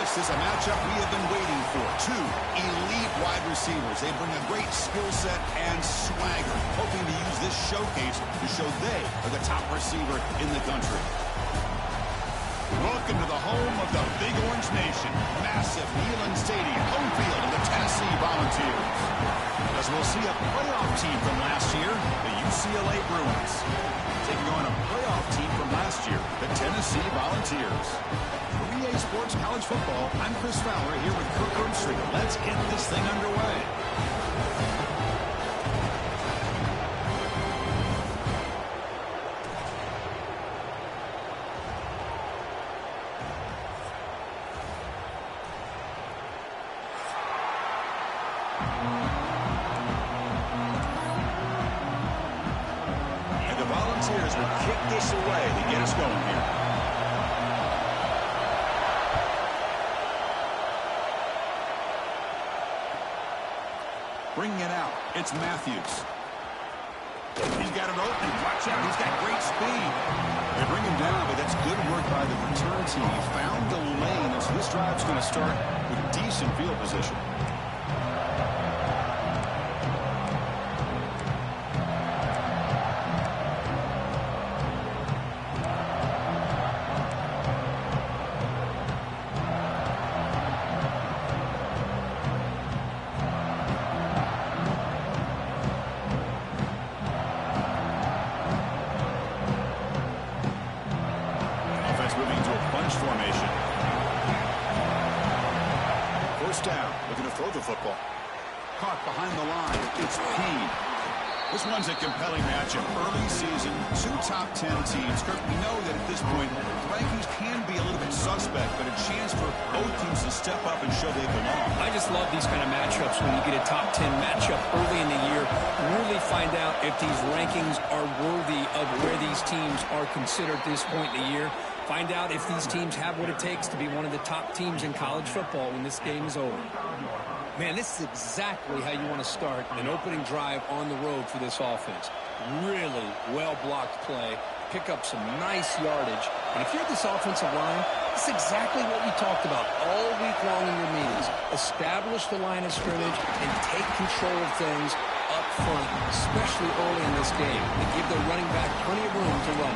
This is a matchup we have been waiting for. Two elite wide receivers. They bring a great skill set and swagger, hoping to use this showcase to show they are the top receiver in the country. Welcome to the home of the Big Orange Nation. Massive Neyland Stadium, home field of the Tennessee Volunteers. As we'll see a playoff team from last year, the UCLA Bruins. Taking on a playoff team from last year, the Tennessee Volunteers. For EA Sports College Football, I'm Chris Fowler here with Kirk Herbstreit. Let's get this thing underway. Volunteers will kick this away to get us going here. Bringing it out, it's Matthews. He's got it open. Watch out, he's got great speed. They bring him down, but that's good work by the return team. He found the lane, and so this drive's going to start with decent field position. Moving to a bunch formation. First down, looking to throw the football. Caught behind the line, it's Payne. This one's a compelling matchup. Early season, two top 10 teams. Kirk, we know that at this point, rankings can be a little bit suspect, but a chance for both teams to step up and show they belong. I just love these kind of matchups when you get a top 10 matchup early in the year. Really find out if these rankings are worthy of where these teams are considered at this point in the year. Find out if these teams have what it takes to be one of the top teams in college football when this game is over. Man, this is exactly how you want to start an opening drive on the road for this offense. Really well-blocked play, pick up some nice yardage. And if you're this offensive line, this is exactly what we talked about all week long in your meetings. Establish the line of scrimmage and take control of things up front, especially early in this game. They give their running back plenty of room to run.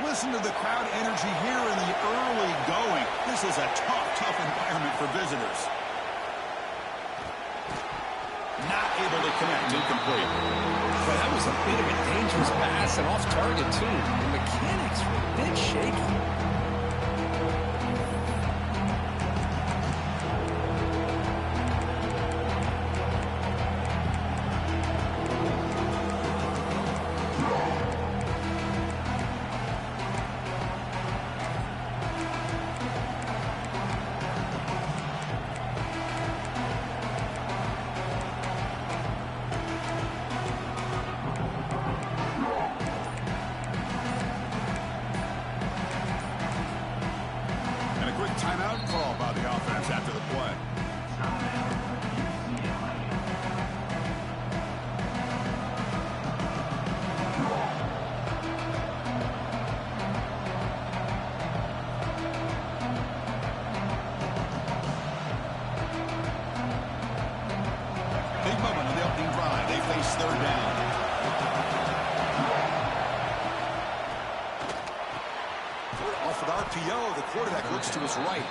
Listen to the crowd energy here in the early going. This is a tough environment for visitors. Not able to connect, incomplete. But that was a bit of a dangerous pass and off target, too. The mechanics were a bit shaky. Timeout call by the offense after the play. Big moment on the opening drive. They face third down. Off with RPO, the quarterback looks to his right.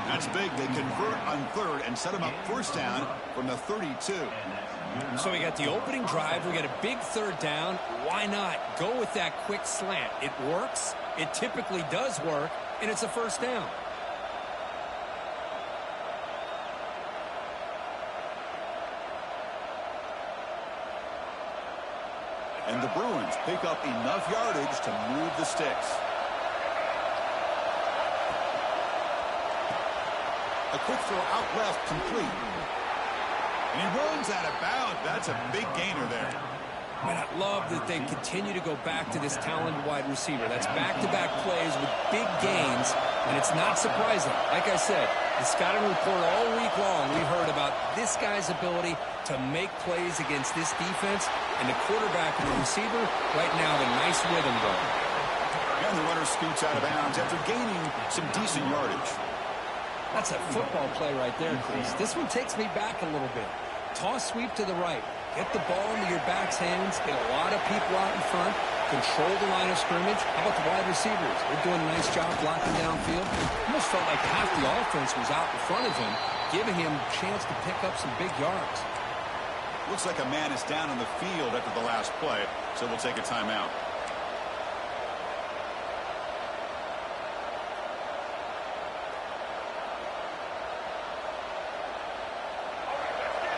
That's big. They convert on third and set him up first down from the 32. So we got the opening drive. We got a big third down. Why not go with that quick slant? It works. It typically does work, and it's a first down. And the Bruins pick up enough yardage to move the sticks. A quick throw out left, complete. And he runs out of bounds. That's a big gainer there. And I love that they continue to go back to this talented wide receiver. That's back-to-back plays with big gains, and it's not surprising. Like I said, the scouting report all week long, we heard about this guy's ability to make plays against this defense, and the quarterback and the receiver right now have a nice rhythm going. And the runner scoots out of bounds after gaining some decent yardage. That's a football play right there, Chris. This one takes me back a little bit. Toss sweep to the right. Get the ball into your back's hands. Get a lot of people out in front. Control the line of scrimmage. How about the wide receivers? They're doing a nice job blocking downfield. Almost felt like half the offense was out in front of him, giving him a chance to pick up some big yards. Looks like a man is down on the field after the last play, so we'll take a timeout.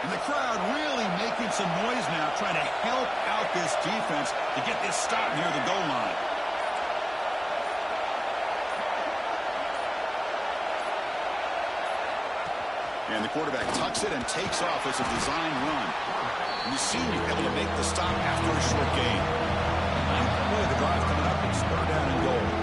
And the crowd really making some noise now, trying to help out this defense to get this stop near the goal line. And the quarterback tucks it and takes off as a design run. And you seem to be able to make the stop after a short gain. Boy, the drive coming up, it's 3rd down and goal.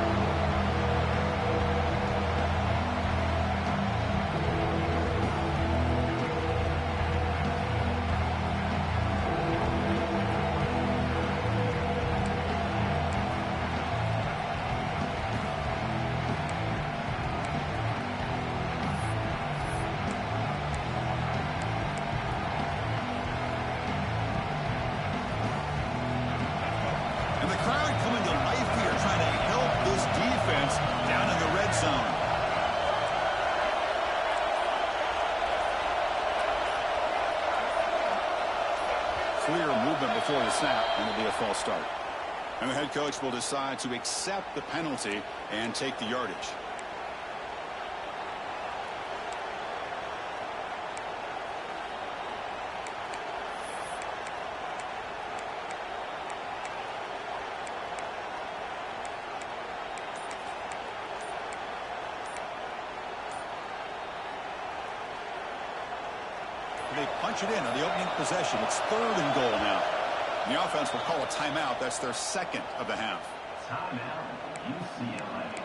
Clear movement before the snap, and it'll be a false start. And the head coach will decide to accept the penalty and take the yardage. They punch it in on the opening possession. It's 3rd and goal now. And the offense will call a timeout. That's their 2nd of the half. Timeout, UCLA.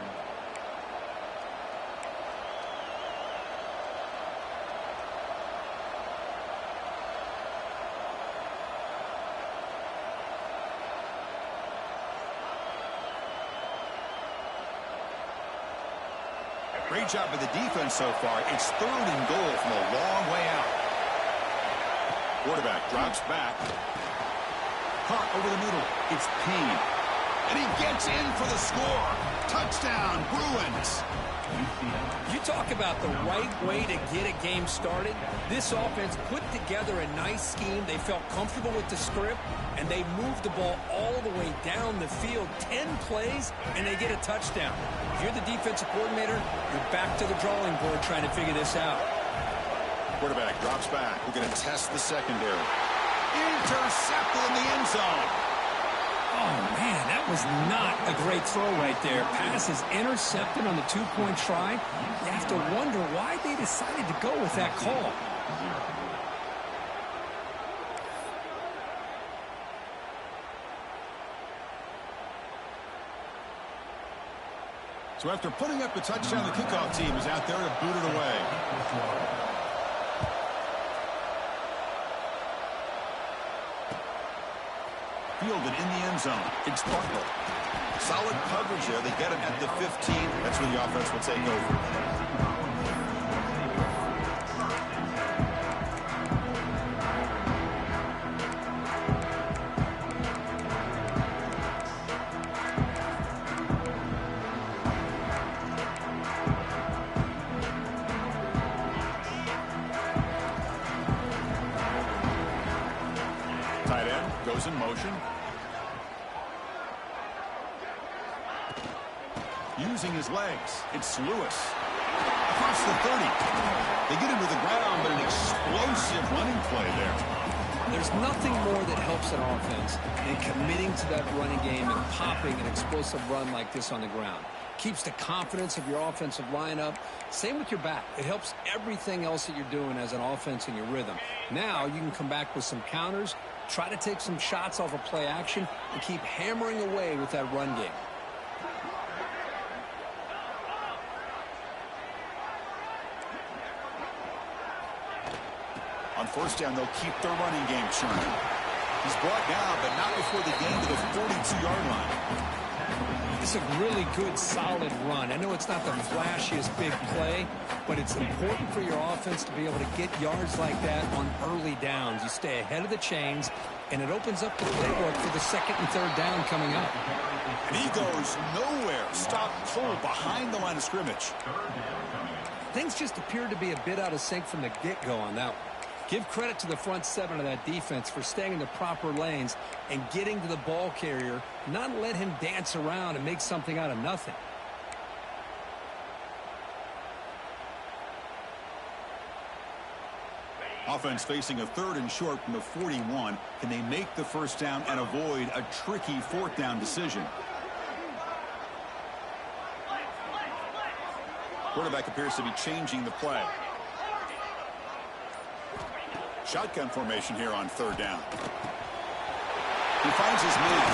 Great job by the defense so far. It's 3rd and goal from a long way out. Quarterback drops back. Caught over the middle. It's Payne. And he gets in for the score. Touchdown, Bruins. You talk about the right way to get a game started. This offense put together a nice scheme. They felt comfortable with the script, and they moved the ball all the way down the field. 10 plays, and they get a touchdown. If you're the defensive coordinator, you're back to the drawing board trying to figure this out. Quarterback drops back. We're going to test the secondary. Intercepted in the end zone. Oh, man, that was not a great throw right there. Pass is intercepted on the 2-point try. You have to wonder why they decided to go with that call. So after putting up the touchdown, the kickoff team is out there to boot it away. Fielded in the end zone. It's Butler. Solid coverage there. They get him at the 15. That's when the offense will take over. Tight end goes in motion. Using his legs, it's Lewis. Across the 30. They get him to the ground, but an explosive running play there. There's nothing more that helps an offense than committing to that running game and popping an explosive run like this on the ground. Keeps the confidence of your offensive lineup. Same with your back. It helps everything else that you're doing as an offense in your rhythm. Now you can come back with some counters Try to take some shots off of play action and keep hammering away with that run game. On first down, they'll keep their running game churning. He's brought down, but not before the gain to the 42-yard line. It's a really good, solid run. I know it's not the flashiest big play, but it's important for your offense to be able to get yards like that on early downs. You stay ahead of the chains, and it opens up the playbook for the second and third down coming up. And he goes nowhere. Stop cold behind the line of scrimmage. Things just appeared to be a bit out of sync from the get-go on that one. Give credit to the front seven of that defense for staying in the proper lanes and getting to the ball carrier, not let him dance around and make something out of nothing. Offense facing a 3rd and short from the 41. Can they make the first down and avoid a tricky 4th down decision? Quarterback appears to be changing the play. Shotgun formation here on 3rd down. He finds his man.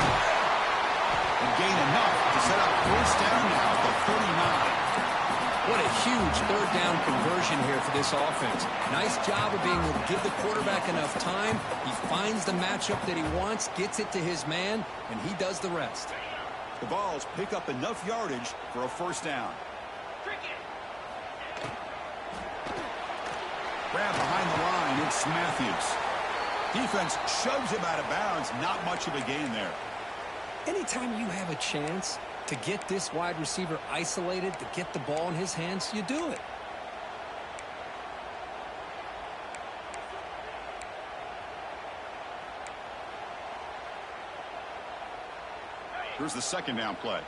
And gain enough to set up first down now at the 39. What a huge 3rd down conversion here for this offense. Nice job of being able to give the quarterback enough time. He finds the matchup that he wants, gets it to his man, and he does the rest. The Vols pick up enough yardage for a first down. Grab behind the line, it's Matthews. Defense shoves him out of bounds. Not much of a gain there. Anytime you have a chance to get this wide receiver isolated, to get the ball in his hands, you do it. Here's the 2nd down play.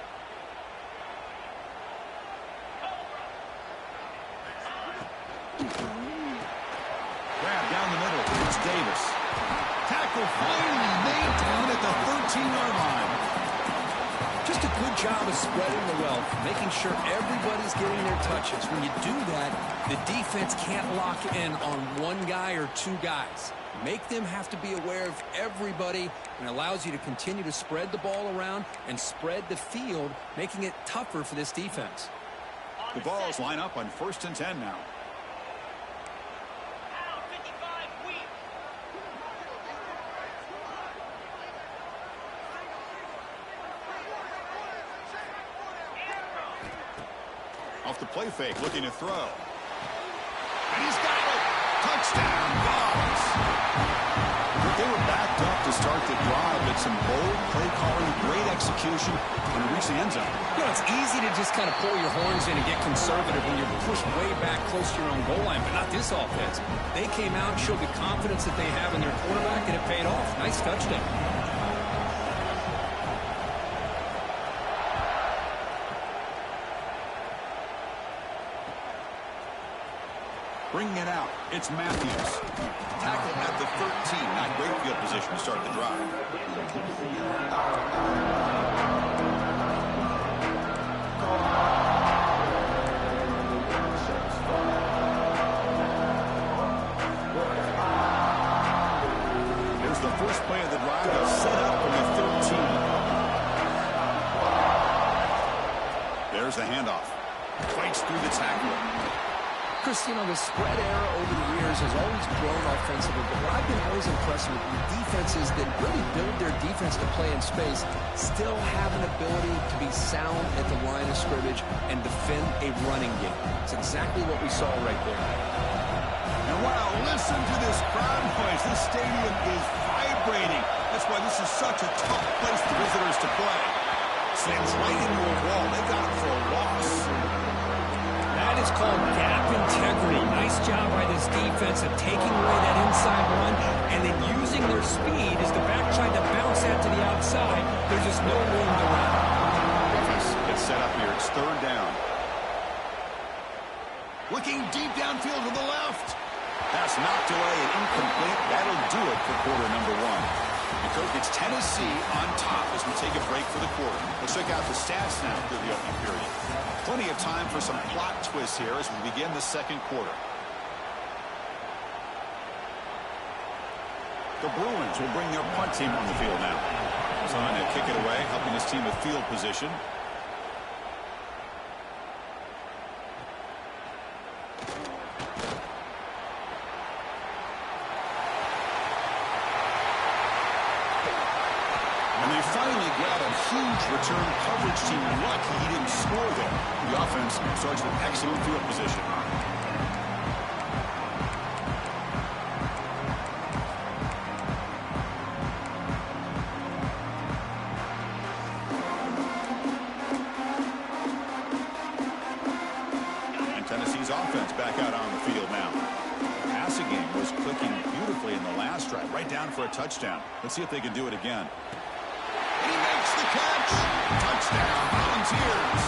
Grab down the middle. It's Davis. Tackle finally made down at the 13-yard line. Just a good job of spreading the wealth, making sure everybody's getting their touches. When you do that, the defense can't lock in on one guy or two guys. Make them have to be aware of everybody, and allows you to continue to spread the ball around and spread the field, making it tougher for this defense. The Vols line up on 1st and 10 now. Off the play fake, looking to throw. And he's got it! Touchdown, Vols! They were backed up to start the drive, but some bold play calling, great execution, and reach the end zone. You know, it's easy to just kind of pull your horns in and get conservative when you're pushed way back close to your own goal line, but not this offense. They came out and showed the confidence that they have in their quarterback, and it paid off. Nice touchdown. Bringing it out, it's Matthews. Tackle at the 13. Not great field position to start the drive. Here's the first play of the drive. They'll set up from the 13. There's the handoff. Fights through the tackle. Chris, you know, the spread era over the years has always grown offensively, but what I've been always impressed with defenses that really build their defense to play in space still have an ability to be sound at the line of scrimmage and defend a running game. It's exactly what we saw right there. And wow, listen to this crowd noise. This stadium is vibrating. That's why this is such a tough place for visitors to play. Slams right into a wall. They got it for a loss. That is called gap integrity. Nice job by this defense of taking away that inside run and then using their speed as the back tried to bounce that to the outside. There's just no room to run. Offense gets set up here. It's 3rd down. Looking deep downfield to the left. Pass knocked away and incomplete. That'll do it for quarter number 1. It's Tennessee on top as we take a break for the quarter. Let's check out the stats now through the opening period. Plenty of time for some plot twists here as we begin the 2nd quarter. The Bruins will bring their punt team on the field now. Vonn to kick it away, helping his team with field position. And they finally got a huge return coverage team. Lucky he didn't score there. The offense starts with excellent field position. Tennessee's offense back out on the field now. The passing game was clicking beautifully in the last drive, right down for a touchdown. Let's see if they can do it again. And he makes the catch. Touchdown, Volunteers.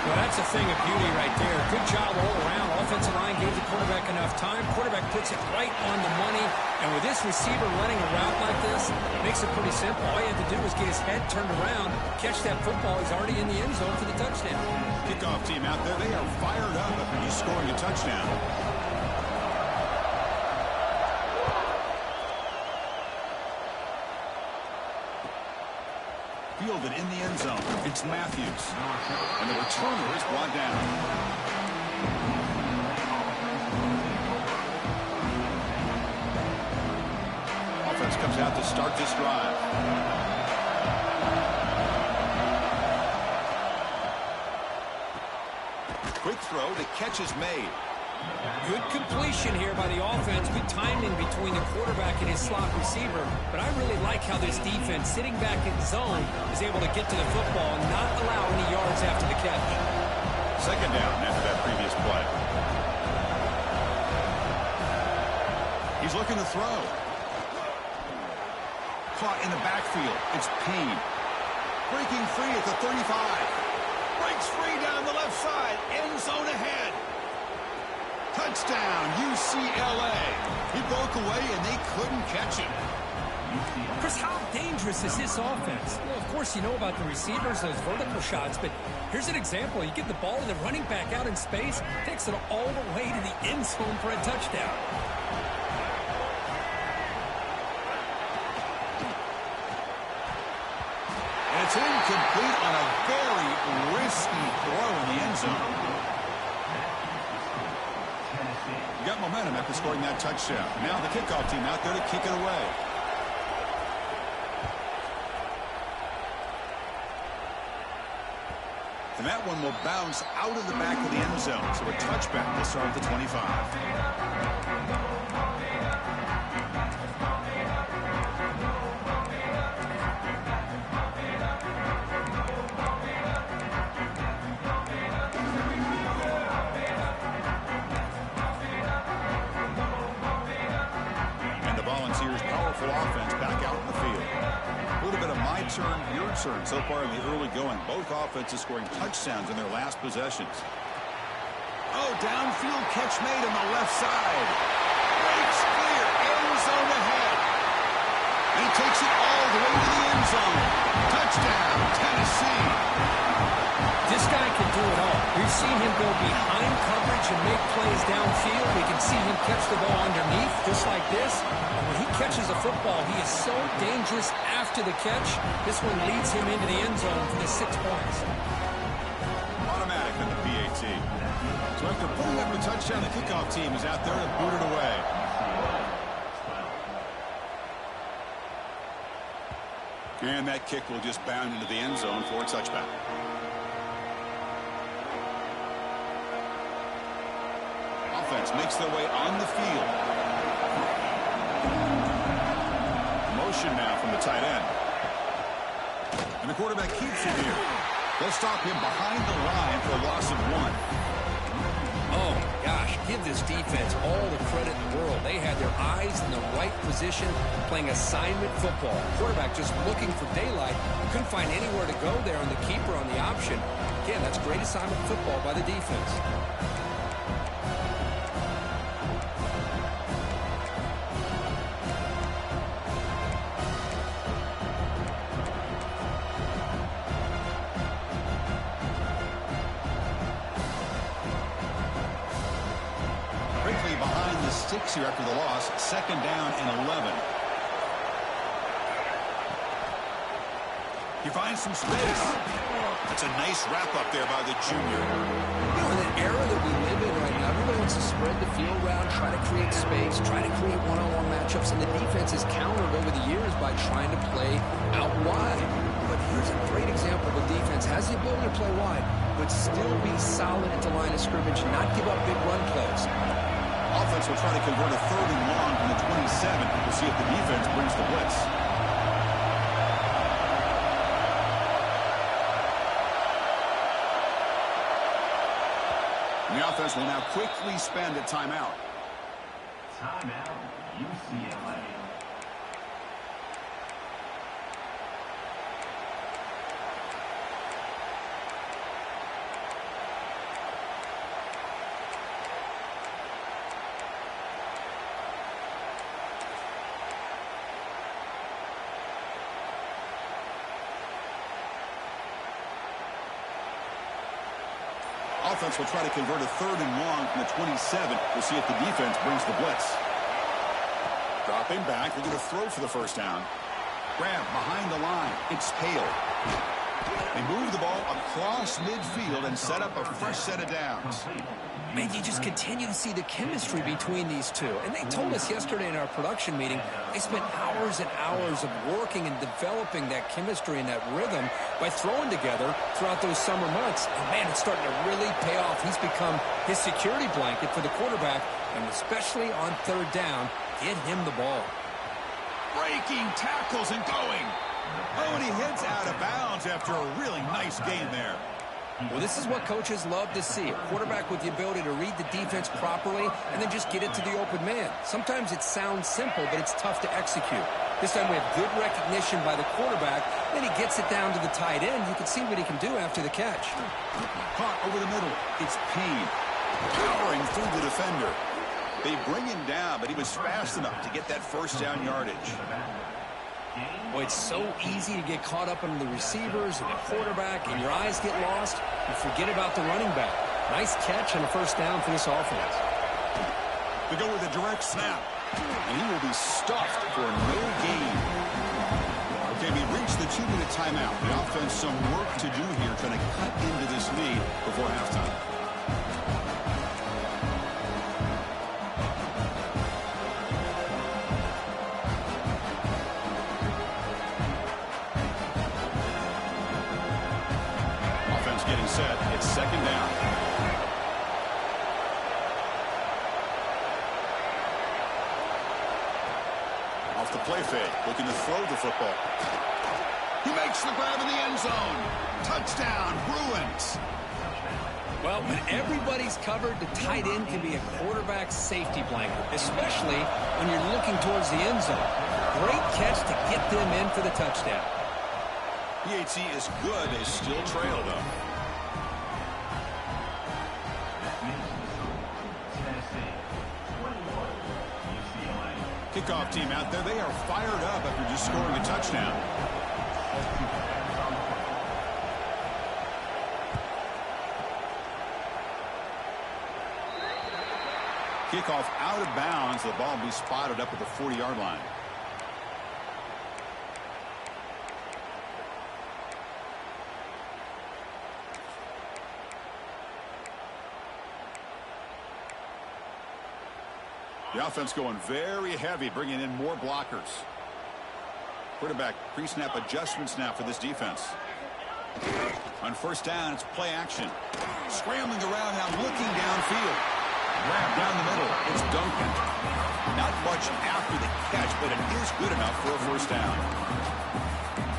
Well, that's a thing of beauty right there. Good job all around. Offensive line gave the quarterback enough time. Quarterback puts it right on the money. And with this receiver running a route like this, it makes it pretty simple. All he had to do was get his head turned around, catch that football. He's already in the end zone for the touchdown. Kickoff team out there. They are fired up. He's scoring a touchdown. Fielded in the end zone. It's Matthews. And the returner is brought down. Offense comes out to start this drive. Quick throw. The catch is made. Good completion here by the offense. Good timing between the quarterback and his slot receiver. But I really like how this defense, sitting back in zone, is able to get to the football and not allow any yards after the catch. Second down after that previous play. He's looking to throw. Caught in the backfield. It's Payne. Breaking free at the 35. Breaks free down the left side. End zone ahead. Touchdown, UCLA. He broke away, and they couldn't catch him. Chris, how dangerous is this offense? Well, of course, you know about the receivers, those vertical shots, but here's an example. You get the ball to the running back out in space, takes it all the way to the end zone for a touchdown. And it's incomplete on a very risky throw in the end zone. You got momentum after scoring that touchdown. Now the kickoff team out there to kick it away. And that one will bounce out of the back of the end zone. So a touchback will start at the 25. Powerful offense back out in the field. A little bit of my turn, your turn so far in the early going. Both offenses scoring touchdowns in their last possessions. Oh, downfield catch made on the left side. Breaks clear, end zone ahead. And he takes it all the way to the end zone. Touchdown, Tennessee. This guy can do it all. We've seen him go behind coverage and make plays downfield. We can see him catch the ball underneath, just like this. And when he catches a football, he is so dangerous after the catch. This one leads him into the end zone for the 6 points. Automatic on the PAT. So after putting up a touchdown, the kickoff team is out there to boot it away. And that kick will just bound into the end zone for a touchback. Offense makes their way on the field. Motion now from the tight end. And the quarterback keeps it here. They'll stop him behind the line for a loss of 1. Oh, my gosh. Give this defense all the credit in the world. They had their eyes in the right position, playing assignment football. Quarterback just looking for daylight. Couldn't find anywhere to go there, and the keeper on the option. Again, that's great assignment football by the defense. 6 here after the loss. 2nd down and 11. He finds some space. That's a nice wrap-up there by the junior. You know, in an era that we live in right now, everybody wants to spread the field around, try to create space, try to create one-on-one matchups, and the defense is countered over the years by trying to play out wide. But here's a great example of a defense has the ability to play wide, but still be solid at the line of scrimmage and not give up big run plays. Offense will try to convert a 3rd and long from the 27. We'll see if the defense brings the blitz. And the offense will now quickly spend a timeout. Timeout, UCLA. Offense will try to convert a 3rd and long from the 27. We'll see if the defense brings the blitz. Dropping back. They're going to throw for the 1st down. Grab behind the line. It's Hale. They move the ball across midfield and set up a fresh set of downs. Man, you just continue to see the chemistry between these two. And they told us yesterday in our production meeting, they spent hours and hours of working and developing that chemistry and that rhythm by throwing together throughout those summer months. And, man, it's starting to really pay off. He's become his security blanket for the quarterback, and especially on 3rd down, get him the ball. Breaking tackles and going. Oh, and he heads out of bounds after a really nice game there. Well, this is what coaches love to see. A quarterback with the ability to read the defense properly and then just get it to the open man. Sometimes it sounds simple, but it's tough to execute. This time we have good recognition by the quarterback. Then he gets it down to the tight end. You can see what he can do after the catch. Caught over the middle. It's Payne. Powering through the defender. They bring him down, but he was fast enough to get that 1st down yardage. Boy, it's so easy to get caught up in the receivers and the quarterback, and your eyes get lost. You forget about the running back. Nice catch and a 1st down for this offense. They go with a direct snap, and he will be stuffed for no gain. Okay, we reached the 2-minute timeout. The offense some work to do here, trying to cut into this lead before halftime. Getting set. It's 2nd down. Off the play fake, looking to throw the football. He makes the grab in the end zone. Touchdown, Bruins. Well, when everybody's covered, the tight end can be a quarterback's safety blanket, especially when you're looking towards the end zone. Great catch to get them in for the touchdown. PAT is good. They still trail, though. Kickoff team out there. They are fired up after just scoring a touchdown. Kickoff out of bounds. The ball will be spotted up at the 40-yard line. The offense going very heavy, bringing in more blockers. Quarterback pre-snap adjustments now for this defense. On 1st down, it's play action. Scrambling around now, looking downfield. Grab down the middle. It's Duncan. Not much after the catch, but it is good enough for a 1st down.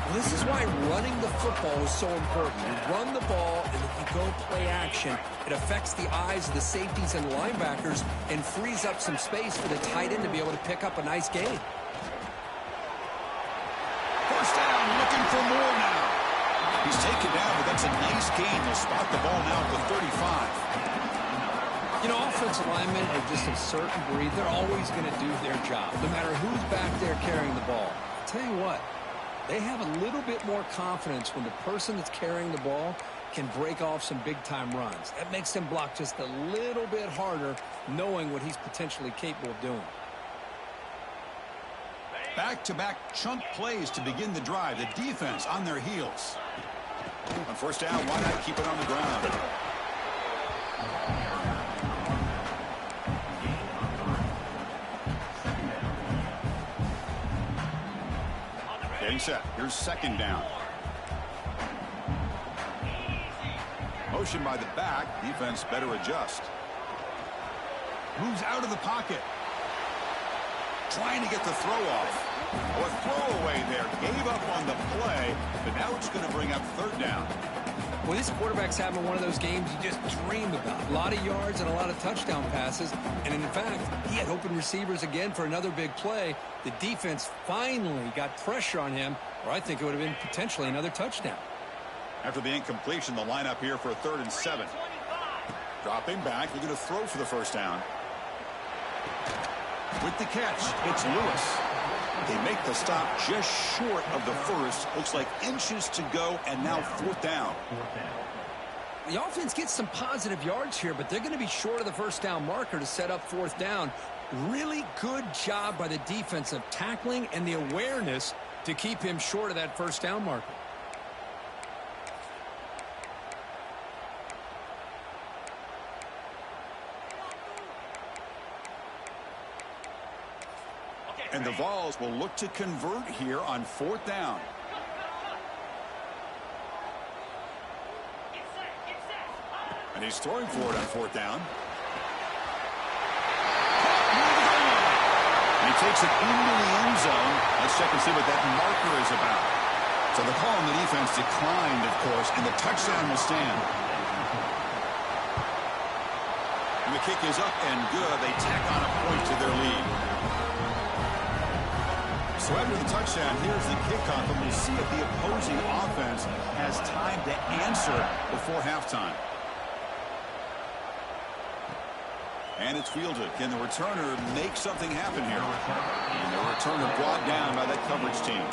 Well, this is why running the football is so important. You run the ball, and if you go play action, it affects the eyes of the safeties and linebackers and frees up some space for the tight end to be able to pick up a nice gain. 1st down, looking for more now. He's taken down, but that's a nice gain. They'll spot the ball now at the 35. You know, offensive linemen are just a certain breed. They're always going to do their job, no matter who's back there carrying the ball. I'll tell you what, they have a little bit more confidence when the person that's carrying the ball can break off some big-time runs. That makes him block just a little bit harder, knowing what he's potentially capable of doing. Back-to-back chunk plays to begin the drive. The defense on their heels. On first down, why not keep it on the ground? Getting set. Here's second down. Motion by the back. Defense better adjust. Moves out of the pocket. Trying to get the throw off. Or throwaway there. Gave up on the play, but now it's going to bring up third down. Well, this quarterback's having one of those games you just dream about. A lot of yards and a lot of touchdown passes. And in fact, he had open receivers again for another big play. The defense finally got pressure on him, or I think it would have been potentially another touchdown. After the incompletion, the lineup here for a 3rd and 7. Dropping back, looking to throw for the first down. With the catch, it's Lewis. They make the stop just short of the first. Looks like inches to go, and now 4th down. The offense gets some positive yards here, but they're going to be short of the first down marker to set up 4th down. Really good job by the defense of tackling and the awareness to keep him short of that first down marker. And the Vols will look to convert here on 4th down. And he's throwing for it on 4th down. And he takes it into the end zone. Let's check and see what that marker is about. So the call on the defense declined, of course, and the touchdown will stand. And the kick is up and good. They tack on a point to their lead. So after the touchdown, here's the kickoff, and we'll see if the opposing offense has time to answer before halftime. And it's fielded. Can the returner make something happen here? And the returner brought down by that coverage team.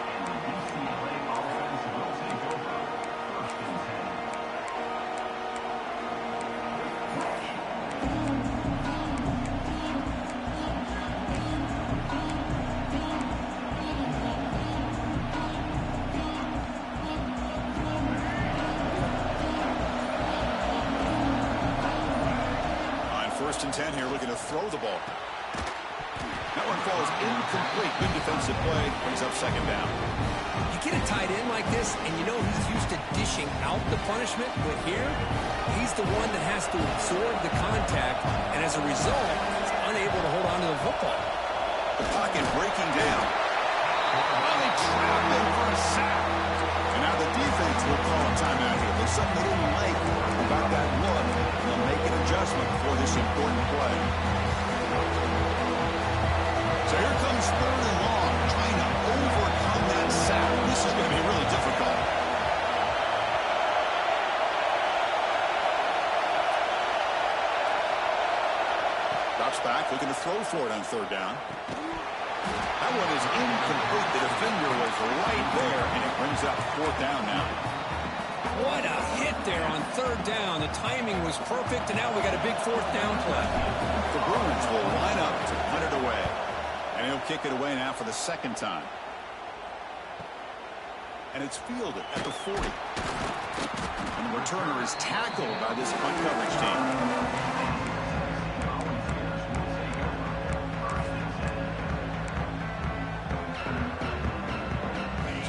First and 10 here, looking to throw the ball. That one falls incomplete. Good defensive play. Brings up second down. You get a tight end like this, and you know he's used to dishing out the punishment, but here, he's the one that has to absorb the contact, and as a result, he's unable to hold on to the football. The pocket breaking down. Well, they trapped him for a sack. And now the defense will call a timeout here. There's something they didn't like about that look. They'll make an adjustment for this important play. So here comes 3rd and long, trying to overcome that sack. This is going to be really difficult. Drops back, looking to throw for it on 3rd down. That one is incomplete. The defender was right there, and it brings up 4th down now. What a hit there on 3rd down. The timing was perfect, and now we got a big 4th down play. The Bruins will line up to punt it away. And he'll kick it away now for the 2nd time. And it's fielded at the 40. And the returner is tackled by this punt coverage team.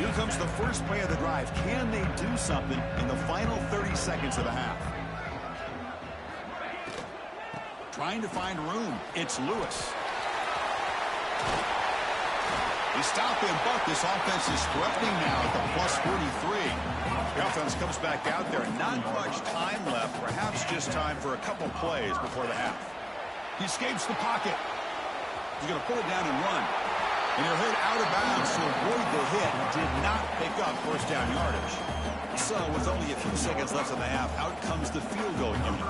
Here comes the first play of the drive. Can they do something in the final 30 seconds of the half? Trying to find room. It's Lewis. They stop him, but this offense is threatening now at the plus 43. The offense comes back out there. Not much time left. Perhaps just time for a couple plays before the half. He escapes the pocket. He's going to pull it down and run. And he'll hit out of bounds to avoid the hit. Did not pick up first down yardage. So with only a few seconds left in the half, out comes the field goal unit.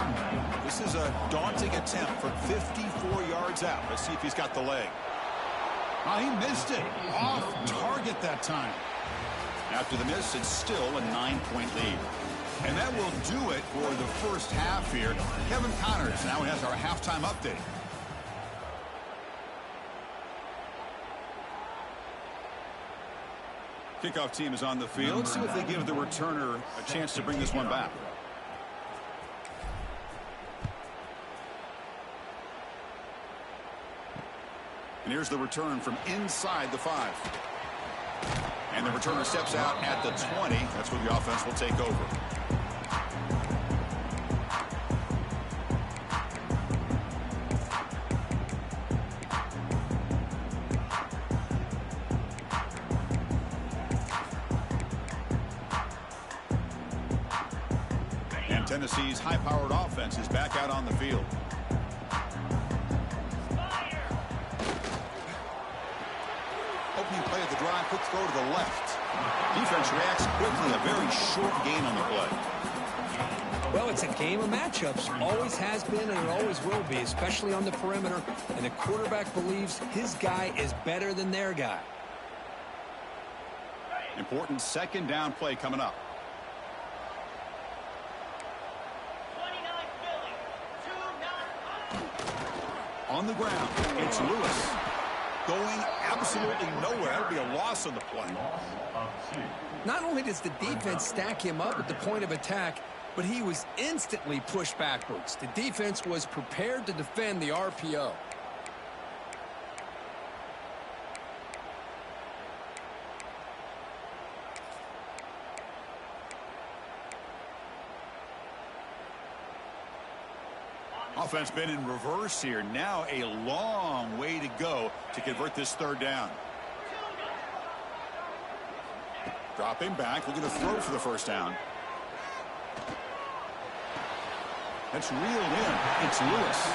This is a daunting attempt from 54 yards out. Let's see if he's got the leg. Oh, he missed it. Off target that time. After the miss, it's still a 9-point lead. And that will do it for the first half here. Kevin Connors now has our halftime update. Kickoff team is on the field. Let's see if they give the returner a chance to bring this one back. And here's the return from inside the 5. And the returner steps out at the 20. That's where the offense will take over. And Tennessee's high-powered offense is back out on the field. Opening play of the drive, quick throw to the left. Defense reacts quickly, a very short gain on the play. Well, it's a game of matchups. Always has been and it always will be, especially on the perimeter. And the quarterback believes his guy is better than their guy. Important second down play coming up. On the ground, it's Lewis. Going absolutely nowhere. That would be a loss on the play. Not only does the defense stack him up at the point of attack, but he was instantly pushed backwards. The defense was prepared to defend the RPO. Offense been in reverse here. Now a long way to go to convert this third down. Dropping back, looking to throw for the first down. That's reeled in. It's Lewis.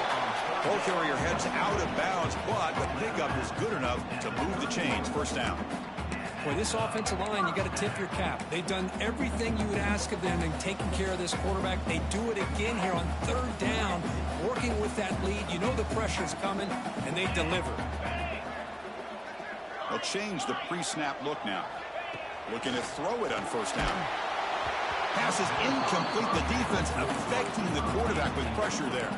Ball carrier heads out of bounds, but the pickup is good enough to move the chains. First down. Boy, this offensive line, you got to tip your cap. They've done everything you would ask of them in taking care of this quarterback. They do it again here on third down, working with that lead. You know the pressure's coming, and they deliver. They'll change the pre-snap look now. Looking to throw it on first down. Pass is incomplete. The defense affecting the quarterback with pressure there.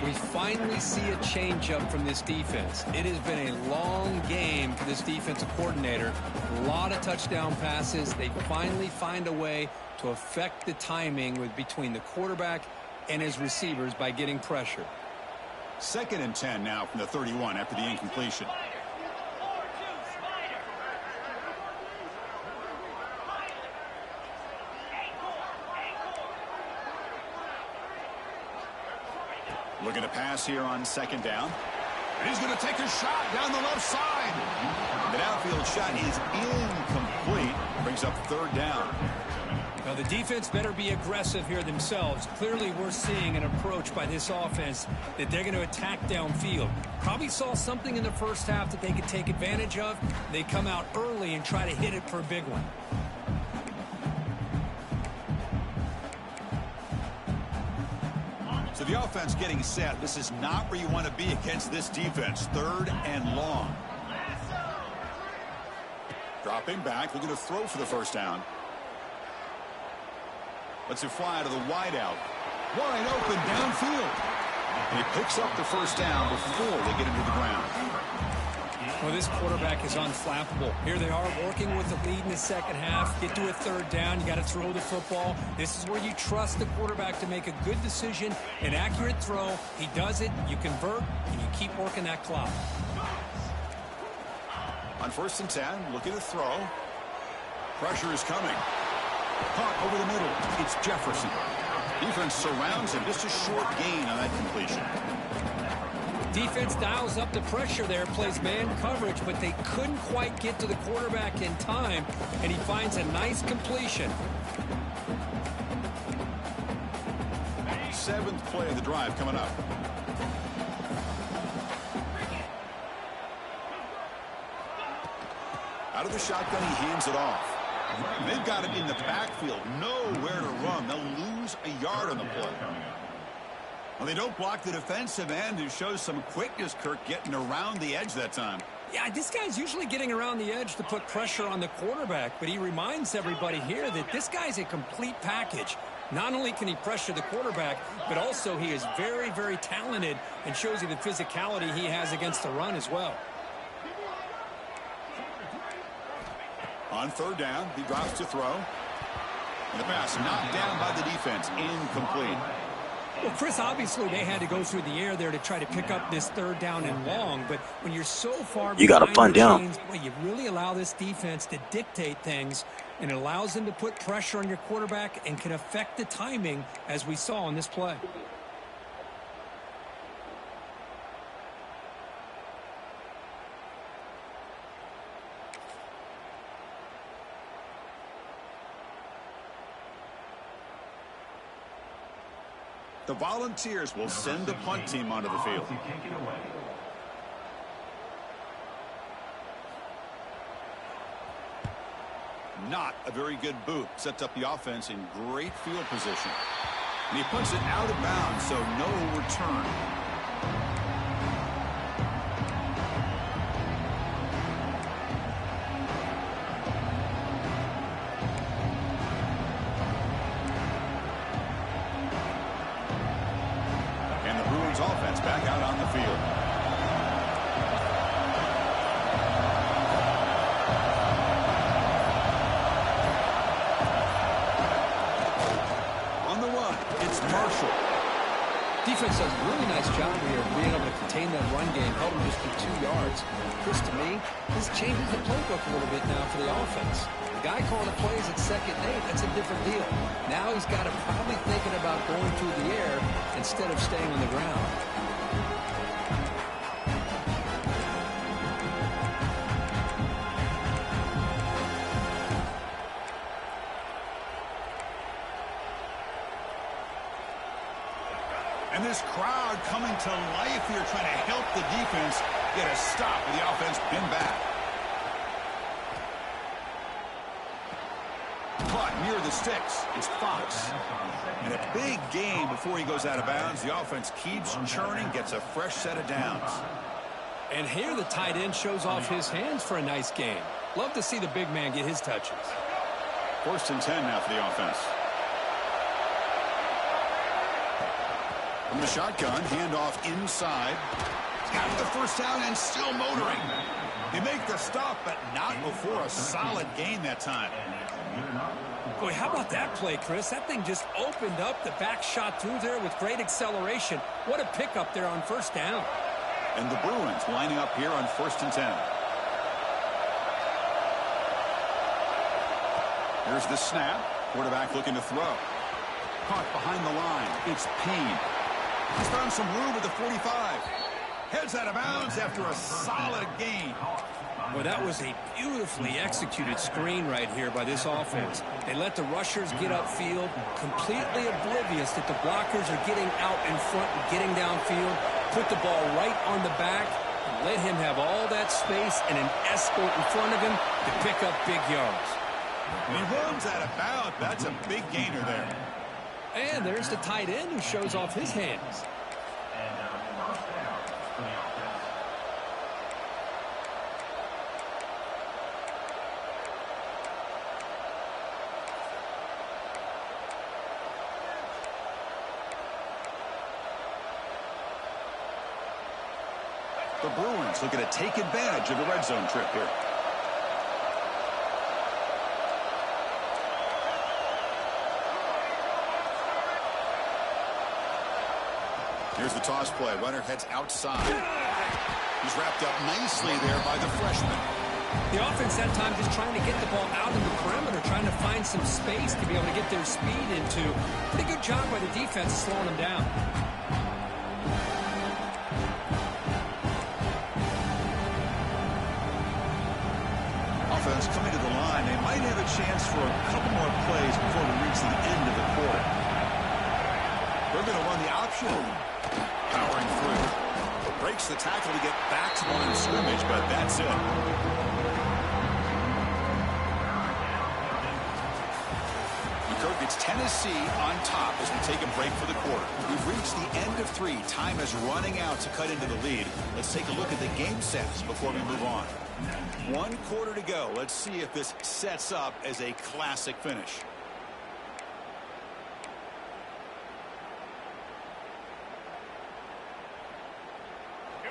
We finally see a changeup from this defense. It has been a long game for this defensive coordinator. A lot of touchdown passes. They finally find a way to affect the timing between the quarterback and his receivers by getting pressure. 2nd and 10 now from the 31 after the incompletion. Looking to pass here on 2nd down. And he's going to take a shot down the left side. The downfield shot is incomplete. Brings up 3rd down. Now, the defense better be aggressive here themselves. Clearly, we're seeing an approach by this offense that they're going to attack downfield. Probably saw something in the first half that they could take advantage of. They come out early and try to hit it for a big one. So the offense getting set. This is not where you want to be against this defense. 3rd and long. Dropping back, looking to throw for the first down. Lets it fly to the wideout. Wide open downfield. And he picks up the first down before they get into the ground. Well, this quarterback is unflappable. Here they are working with the lead in the second half. Get to a 3rd down. You got to throw the football. This is where you trust the quarterback to make a good decision, an accurate throw. He does it. You convert, and you keep working that clock. On 1st and 10, looking to throw. Pressure is coming. Caught over the middle. It's Jefferson. Defense surrounds him. Just a short gain on that completion. Defense dials up the pressure there, plays man coverage, but they couldn't quite get to the quarterback in time, and he finds a nice completion. 7th play of the drive coming up. Out of the shotgun, he hands it off. They've got him in the backfield. Nowhere to run. They'll lose a yard on the play. Well, they don't block the defensive end, who shows some quickness, Kirk, getting around the edge that time. Yeah, this guy's usually getting around the edge to put pressure on the quarterback, but he reminds everybody here that this guy's a complete package. Not only can he pressure the quarterback, but also he is very, very talented and shows you the physicality he has against the run as well. On third down, he drops to throw. And the pass knocked down by the defense, incomplete. Well, Chris, obviously they had to go through the air there to try to pick up this third down and long, but when you're so far you got to behind punt the down. chains, well, you really allow this defense to dictate things, and it allows them to put pressure on your quarterback and can affect the timing, as we saw in this play. The Volunteers will send the punt team onto the field. To kick it away. Not a very good boot. Sets up the offense in great field position. And he puts it out of bounds, so no return. And the Bruins offense back out on the field. Defense does a really nice job here of being able to contain that run game, held him just to 2 yards. Chris, to me, this changes the playbook a little bit now for the offense. The guy calling the plays at 2nd and 8, that's a different deal. Now he's got to probably thinking about going through the air instead of staying on the ground. And this crowd coming to life here, trying to help the defense get a stop with the offense pinned back. Caught near the sticks. It's Fox. And a big gain before he goes out of bounds. The offense keeps churning, gets a fresh set of downs. And here the tight end shows off his hands for a nice game. Love to see the big man get his touches. 1st and 10 now for the offense. From the shotgun, handoff inside. He's got the first down and still motoring. They make the stop, but not before a solid gain that time. Boy, how about that play, Chris? That thing just opened up. The back shot through there with great acceleration. What a pickup there on 1st down. And the Bruins lining up here on 1st and 10. Here's the snap. Quarterback looking to throw. Caught behind the line. It's Payne. He's found some room at the 45. Heads out of bounds after a solid gain. Well, that was a beautifully executed screen right here by this offense. They let the rushers get upfield, completely oblivious that the blockers are getting out in front and getting downfield. Put the ball right on the back and let him have all that space and an escort in front of him to pick up big yards. When he runs out of bounds, that's a big gainer there. And there's the tight end who shows off his hands. And first down for the offense. The Bruins looking to take advantage of the red zone trip here. Here's the toss play. Runner heads outside. He's wrapped up nicely there by the freshman. The offense that time just trying to get the ball out of the perimeter, trying to find some space to be able to get their speed into. Pretty good job by the defense slowing them down. Offense coming to the line. They might have a chance for a couple more plays before we reach the end of the quarter. They're going to run the option. Powering through. Breaks the tackle to get back to the line of scrimmage, but that's it. Kirk, it's Tennessee on top as we take a break for the quarter. We've reached the end of of 3. Time is running out to cut into the lead. Let's take a look at the game sets before we move on. 1 quarter to go. Let's see if this sets up as a classic finish.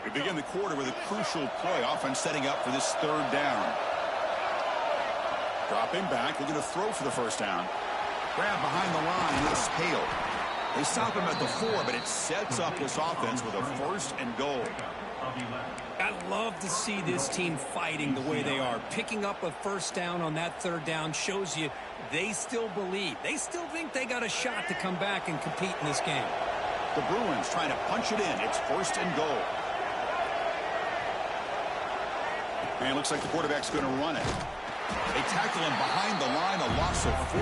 We begin the quarter with a crucial play, offense setting up for this 3rd down. Dropping back, looking to throw for the 1st down. Grab behind the line, it's Hale. They stop him at the 4, but it sets up this offense with a 1st and goal. I love to see this team fighting the way they are. Picking up a 1st down on that 3rd down shows you they still believe. They still think they got a shot to come back and compete in this game. The Bruins trying to punch it in. It's 1st and goal. And it looks like the quarterback's going to run it. They tackle him behind the line, a loss of 4.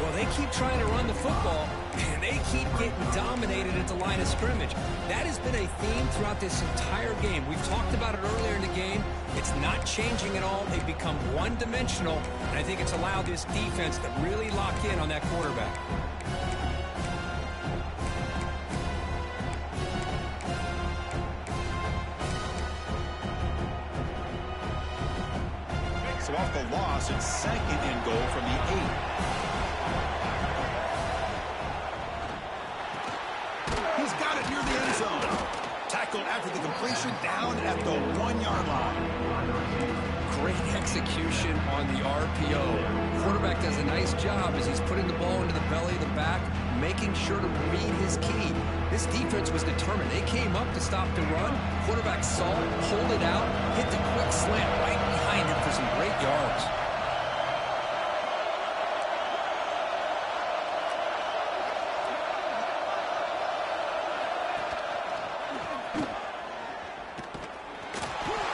Well, they keep trying to run the football, and they keep getting dominated at the line of scrimmage. That has been a theme throughout this entire game. We've talked about it earlier in the game. It's not changing at all. They've become one-dimensional, and I think it's allowed this defense to really lock in on that quarterback. So off the loss, it's 2nd and goal from the 8. He's got it near the end zone. Tackled after the completion, down at the 1-yard line. Great execution on the RPO. Quarterback does a nice job as he's putting the ball into the belly of the back, making sure to read his key. This defense was determined. They came up to stop the run. Quarterback saw it, pulled it out, hit the quick slant right behind him for some great yards.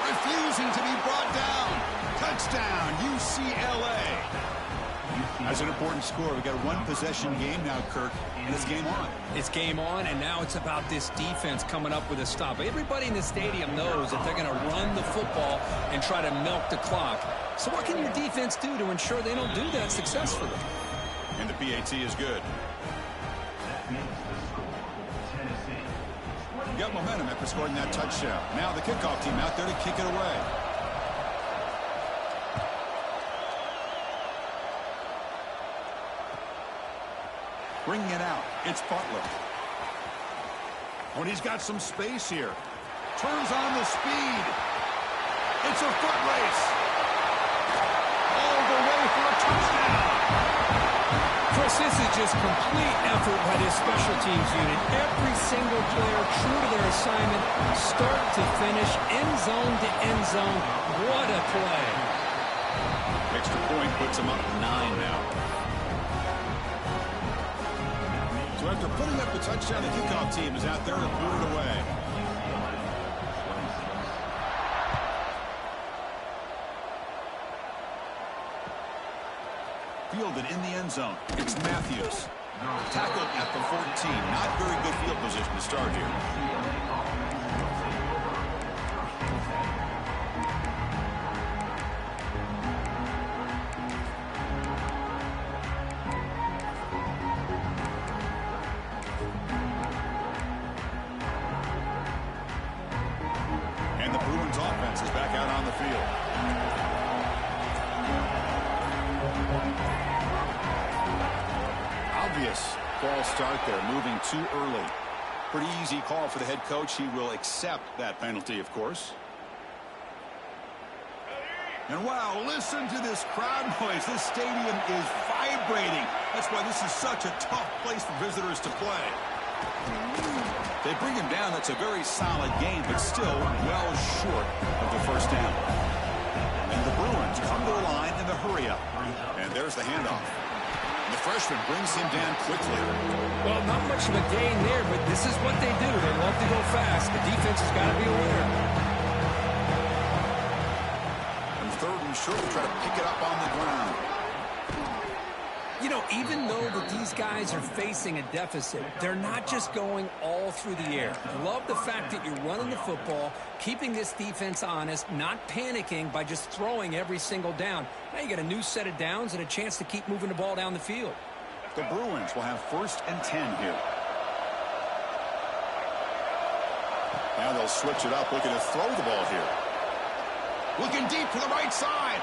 Refusing to be brought down. Touchdown, UCLA. That's an important score. We've got a 1-possession game now, Kirk, and it's game on. It's game on, and now it's about this defense coming up with a stop. Everybody in the stadium knows that they're going to run the football and try to milk the clock. So what can your defense do to ensure they don't do that successfully? And the PAT is good. Got momentum after scoring that touchdown. Now the kickoff team out there to kick it away. Bringing it out, it's Butler. When he's got some space here. Turns on the speed. It's a foot race. All the way for a touchdown. Chris, this is just complete effort by this special teams unit. Every single player true to their assignment, start to finish, end zone to end zone. What a play. Extra point puts him up 9 now. So after putting up the touchdown, the kickoff team is out there to boot it away. Fielded in the end zone. It's Matthews. Tackled at the 14. Not very good field position to start here. And the Bruins offense is back out on the field. Obvious false start there, moving too early. Pretty easy call for the head coach. He will accept that penalty, of course. And wow, listen to this crowd noise. This stadium is vibrating. That's why this is such a tough place for visitors to play. They bring him down. That's a very solid game, but still well short of the first down. And the Bruins come to the line in the hurry-up. And there's the handoff. And the freshman brings him down quickly. Well, not much of a gain there, but this is what they do. They love to go fast. The defense has got to be aware. And 3rd and short, try to pick it up on the ground. You know, even though that these guys are facing a deficit, they're not just going all through the air. Love the fact that you're running the football, keeping this defense honest, not panicking by just throwing every single down. Now you got a new set of downs and a chance to keep moving the ball down the field. The Bruins will have 1st and 10 here. Now they'll switch it up, looking to throw the ball here. Looking deep to the right side.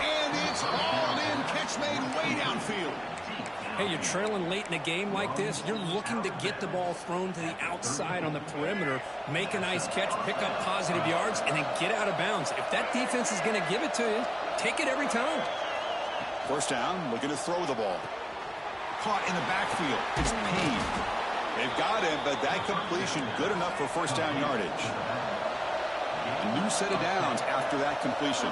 And it's hauled in. Catch made way downfield. Hey, you're trailing late in a game like this. You're looking to get the ball thrown to the outside on the perimeter, make a nice catch, pick up positive yards, and then get out of bounds. If that defense is going to give it to you, take it every time. First down, looking to throw the ball. Caught in the backfield. It's Payne. They've got him, but that completion good enough for first down yardage. A new set of downs after that completion.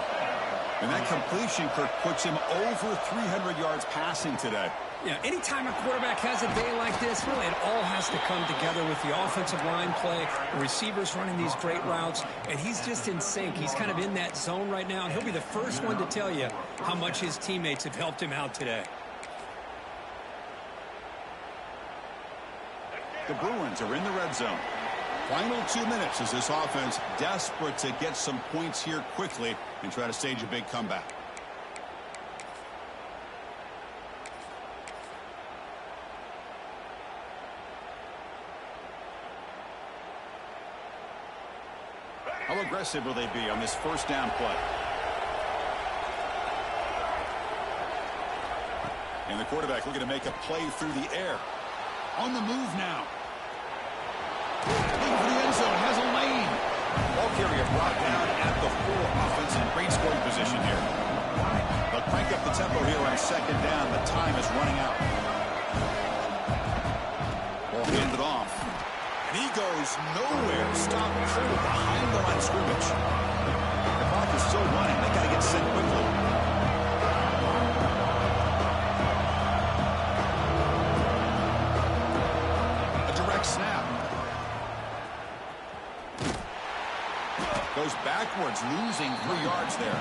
And that completion, Kirk, puts him over 300 yards passing today. Yeah, anytime a quarterback has a day like this, really it all has to come together with the offensive line play, the receivers running these great routes, and he's just in sync. He's kind of in that zone right now, and he'll be the first one to tell you how much his teammates have helped him out today. The Bruins are in the red zone. Final 2 minutes as this offense desperate to get some points here quickly and try to stage a big comeback. How aggressive will they be on this first down play? And the quarterback looking to make a play through the air. On the move now. Looking for the end zone, has a lane. Ball carrier brought down at the 4. Offense in great scoring position here. They'll crank up the tempo here on second down. The time is running out. Ball handed off. And he goes nowhere. Stop cold behind the line of scrimmage. The clock is still running. They got to get set quickly. A direct snap. Goes backwards, losing 3 yards there.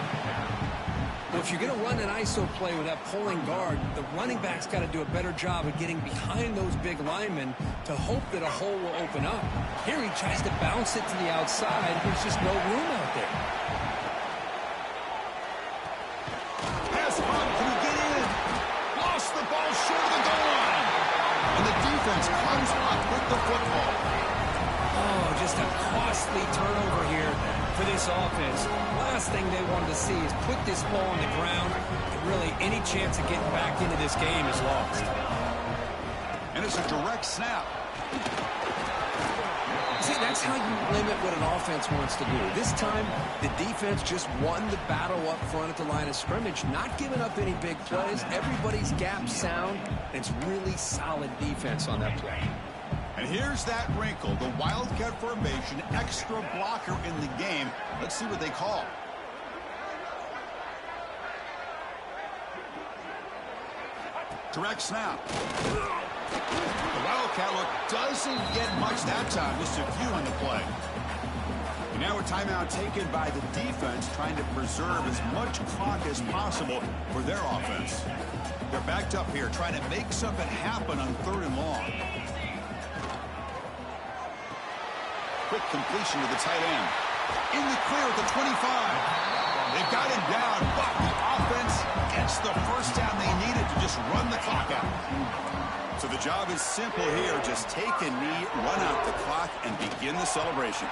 Well, if you're going to run an ISO play with that pulling guard, the running back's got to do a better job of getting behind those big linemen to hope that a hole will open up. Here he tries to bounce it to the outside. There's just no room out there. Pass run, can he get in? Lost the ball short of the goal line. And the defense comes up with the football. Oh, just a costly turnover here for this offense. Last thing they wanted to see is put this ball on the ground, and really any chance of getting back into this game is lost. And it's a direct snap. See, that's how you limit what an offense wants to do. This time, the defense just won the battle up front at the line of scrimmage, not giving up any big plays. Everybody's gap sound, and it's really solid defense on that play. And here's that wrinkle, the Wildcat formation, extra blocker in the game. Let's see what they call. Direct snap. The Wildcat look doesn't get much that time, just a few on the play. And now a timeout taken by the defense, trying to preserve as much clock as possible for their offense. They're backed up here, trying to make something happen on 3rd and long. Quick completion to the tight end. In the clear at the 25. They've got him down, but the offense gets the first down they needed to just run the clock out. So the job is simple here. Just take a knee, run out the clock, and begin the celebration.